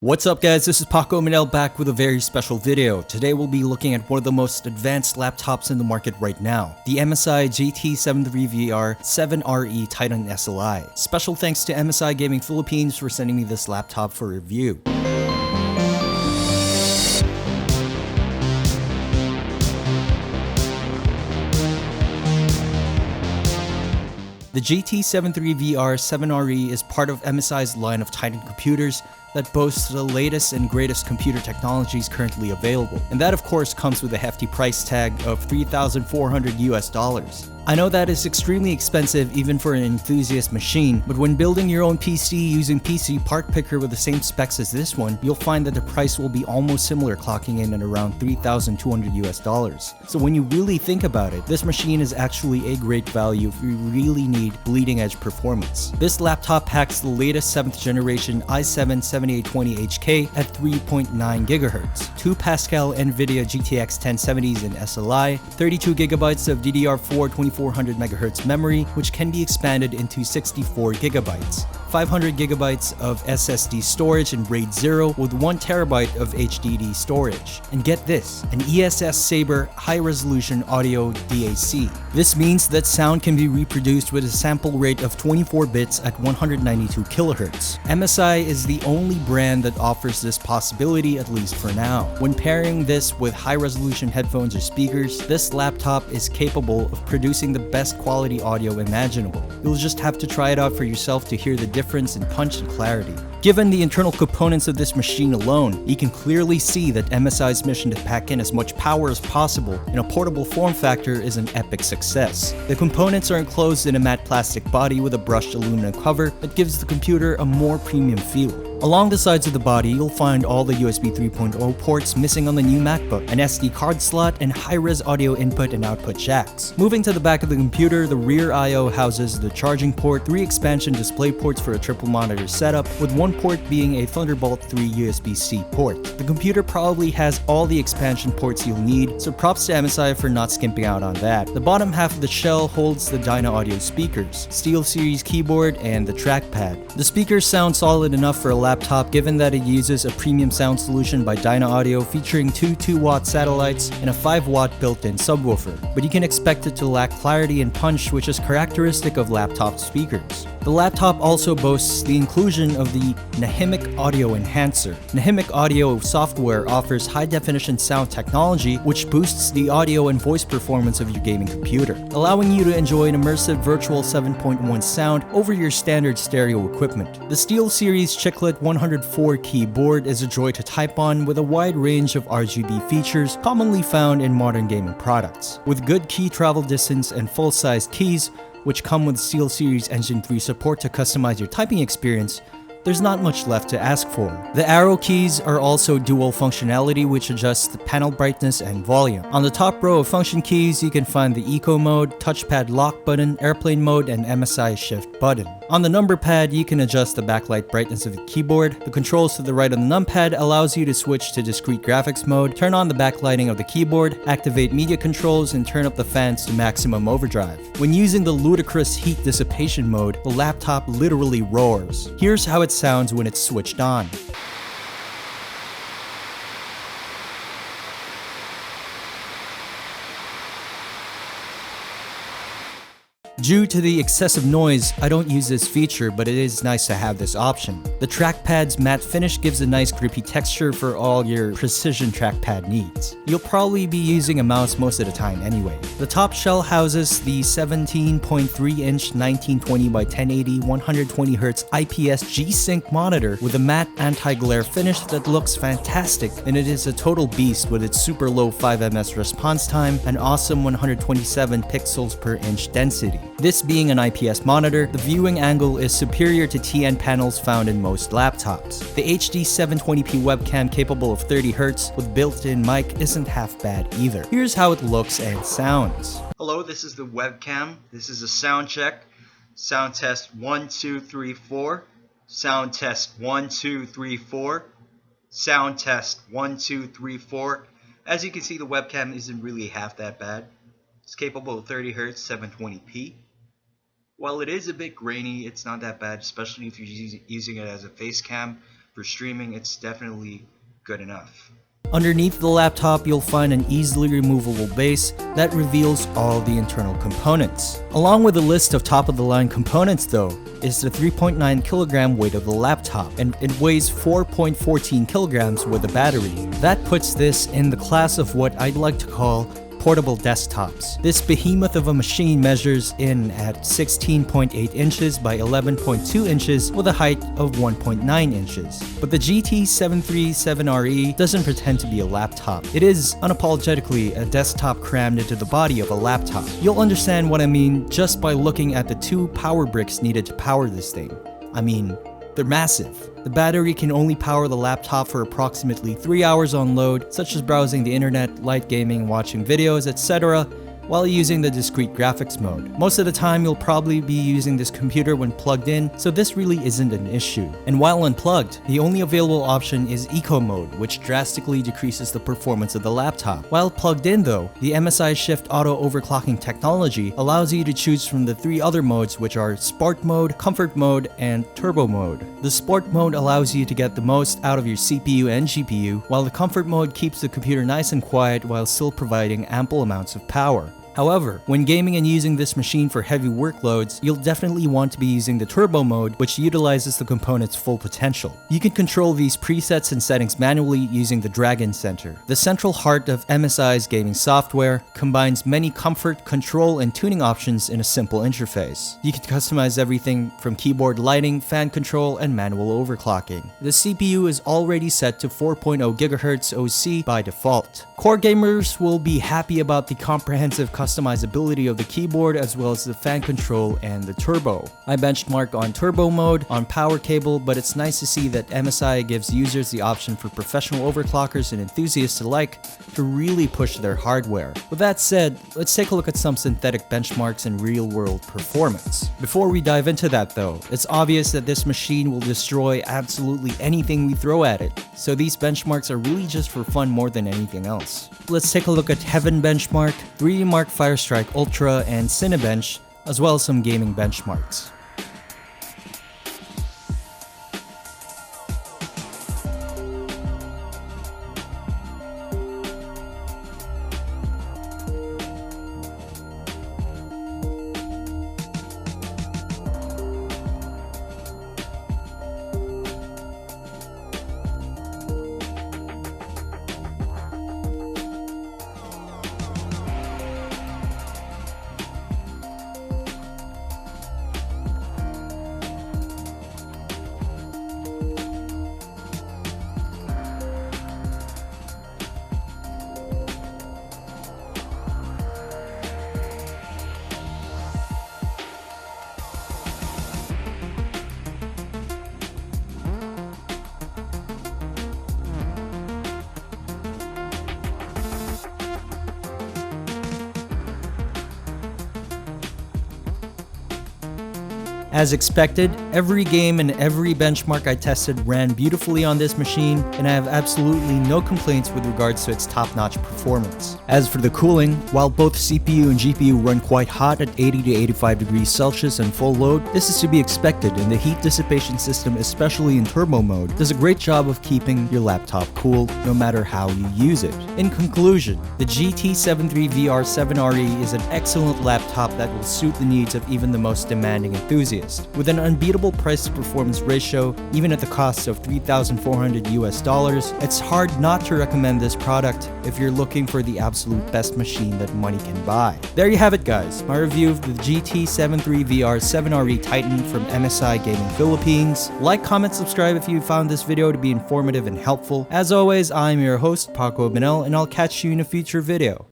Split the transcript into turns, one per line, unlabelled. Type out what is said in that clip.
What's up guys, this is pacomnl back with a very special video. Today we'll be looking at one of the most advanced laptops in the market right now, the MSI Gt73Vr 7Re Titan SLI. Special thanks to MSI Gaming Philippines for sending me this laptop for review. The Gt73Vr 7Re is part of MSI's line of Titan computers that boasts the latest and greatest computer technologies currently available. And that of course comes with a hefty price tag of $3,400 US. I know that is extremely expensive even for an enthusiast machine, but when building your own PC using PC part picker with the same specs as this one, you'll find that the price will be almost similar, clocking in at around $3,200 US. So when you really think about it, this machine is actually a great value if you really need bleeding edge performance. This laptop packs the latest 7th generation i7-7820HK at 3.9 GHz, 2 Pascal NVIDIA GTX 1070s in SLI, 32GB of DDR4 2400 MHz memory, which can be expanded into 64GB, 500GB of SSD storage in RAID 0 with 1TB of HDD storage. And get this, an ESS Sabre high-resolution audio DAC. This means that sound can be reproduced with a sample rate of 24 bits at 192 kHz. MSI is the only brand that offers this possibility, at least for now. When pairing this with high-resolution headphones or speakers, this laptop is capable of producing the best quality audio imaginable. You'll just have to try it out for yourself to hear the difference in punch and clarity. Given the internal components of this machine alone, you can clearly see that MSI's mission to pack in as much power as possible in a portable form factor is an epic success. The components are enclosed in a matte plastic body with a brushed aluminum cover that gives the computer a more premium feel. Along the sides of the body, you'll find all the USB 3.0 ports missing on the new MacBook, an SD card slot, and high-res audio input and output jacks. Moving to the back of the computer, the rear I/O houses the charging port, 3 expansion display ports for a triple monitor setup, with one port being a Thunderbolt 3 USB-C port. The computer probably has all the expansion ports you'll need, so props to MSI for not skimping out on that. The bottom half of the shell holds the Dyna Audio speakers, SteelSeries keyboard, and the trackpad. The speakers sound solid enough for a laptop given that it uses a premium sound solution by Dyna Audio featuring 2 2-watt satellites and a 5-watt built-in subwoofer, but you can expect it to lack clarity and punch, which is characteristic of laptop speakers. The laptop also boasts the inclusion of the Nahimic Audio Enhancer. Nahimic Audio software offers high-definition sound technology which boosts the audio and voice performance of your gaming computer, allowing you to enjoy an immersive virtual 7.1 sound over your standard stereo equipment. The SteelSeries Chiclet 104 keyboard is a joy to type on with a wide range of RGB features commonly found in modern gaming products. With good key travel distance and full-sized keys, which come with SteelSeries Engine 3 support to customize your typing experience, there's not much left to ask for. The arrow keys are also dual functionality, which adjusts the panel brightness and volume. On the top row of function keys, you can find the Eco mode, touchpad lock button, airplane mode, and MSI shift button. On the number pad, you can adjust the backlight brightness of the keyboard. The controls to the right on the numpad allows you to switch to discrete graphics mode, turn on the backlighting of the keyboard, activate media controls, and turn up the fans to maximum overdrive. When using the ludicrous heat dissipation mode, the laptop literally roars. Here's how it sounds when it's switched on. Due to the excessive noise, I don't use this feature, but it is nice to have this option. The trackpad's matte finish gives a nice grippy texture for all your precision trackpad needs. You'll probably be using a mouse most of the time anyway. The top shell houses the 17.3-inch 1920 by 1080 120Hz IPS G-Sync monitor with a matte anti-glare finish that looks fantastic, and it is a total beast with its super low 5ms response time and awesome 127 pixels per inch density. This being an IPS monitor, the viewing angle is superior to TN panels found in most laptops. The HD 720p webcam capable of 30Hz with built-in mic isn't half bad either. Here's how it looks and sounds. Hello, this is the webcam. This is a sound check. Sound test 1, 2, 3, 4. Sound test 1, 2, 3, 4. Sound test 1, 2, 3, 4. As you can see, the webcam isn't really half that bad. It's capable of 30Hz 720p. While it is a bit grainy, it's not that bad, especially if you're using it as a face cam.
for streaming, it's definitely good enough.
Underneath the laptop, you'll find an easily removable base that reveals all the internal components. Along with a list of top-of-the-line components though, is the 3.9 kilogram weight of the laptop, and it weighs 4.14 kilograms with a battery. That puts this in the class of what I'd like to call portable desktops. This behemoth of a machine measures in at 16.8 inches by 11.2 inches with a height of 1.9 inches. But the GT73 7Re doesn't pretend to be a laptop. It is unapologetically a desktop crammed into the body of a laptop. You'll understand what I mean just by looking at the 2 power bricks needed to power this thing. I mean, they're massive. The battery can only power the laptop for approximately 3 hours on load, such as browsing the internet, light gaming, watching videos, etc., while using the discrete graphics mode. Most of the time you'll probably be using this computer when plugged in, so this really isn't an issue. And while unplugged, the only available option is Eco mode, which drastically decreases the performance of the laptop. While plugged in though, the MSI Shift Auto Overclocking technology allows you to choose from the 3 other modes, which are Sport mode, Comfort mode, and Turbo mode. The Sport mode allows you to get the most out of your CPU and GPU, while the Comfort mode keeps the computer nice and quiet while still providing ample amounts of power. However, when gaming and using this machine for heavy workloads, you'll definitely want to be using the Turbo mode, which utilizes the component's full potential. You can control these presets and settings manually using the Dragon Center. The central heart of MSI's gaming software combines many comfort, control, and tuning options in a simple interface. You can customize everything from keyboard lighting, fan control, and manual overclocking. The CPU is already set to 4.0 GHz OC by default. Core gamers will be happy about the comprehensive customizability of the keyboard as well as the fan control and the turbo. I benchmark on turbo mode on power cable, but it's nice to see that MSI gives users the option for professional overclockers and enthusiasts alike to really push their hardware. With that said, let's take a look at some synthetic benchmarks and real-world performance. Before we dive into that though, it's obvious that this machine will destroy absolutely anything we throw at it, so these benchmarks are really just for fun more than anything else. Let's take a look at Heaven Benchmark, 3D Mark Firestrike Ultra, and Cinebench, as well as some gaming benchmarks. As expected, every game and every benchmark I tested ran beautifully on this machine, and I have absolutely no complaints with regards to its top-notch performance. As for the cooling, while both CPU and GPU run quite hot at 80 to 85 degrees Celsius and full load, this is to be expected, and the heat dissipation system, especially in turbo mode, does a great job of keeping your laptop cool no matter how you use it. In conclusion, the GT73Vr 7Re is an excellent laptop that will suit the needs of even the most demanding enthusiast. With an unbeatable price to performance ratio, even at the cost of $3,400 US, it's hard not to recommend this product if you're looking for the absolute best machine that money can buy. There you have it guys, my review of the GT73Vr 7Re Titan from MSI Gaming Philippines. Like, comment, subscribe if you found this video to be informative and helpful. As always, I'm your host, pacomnl, and I'll catch you in a future video.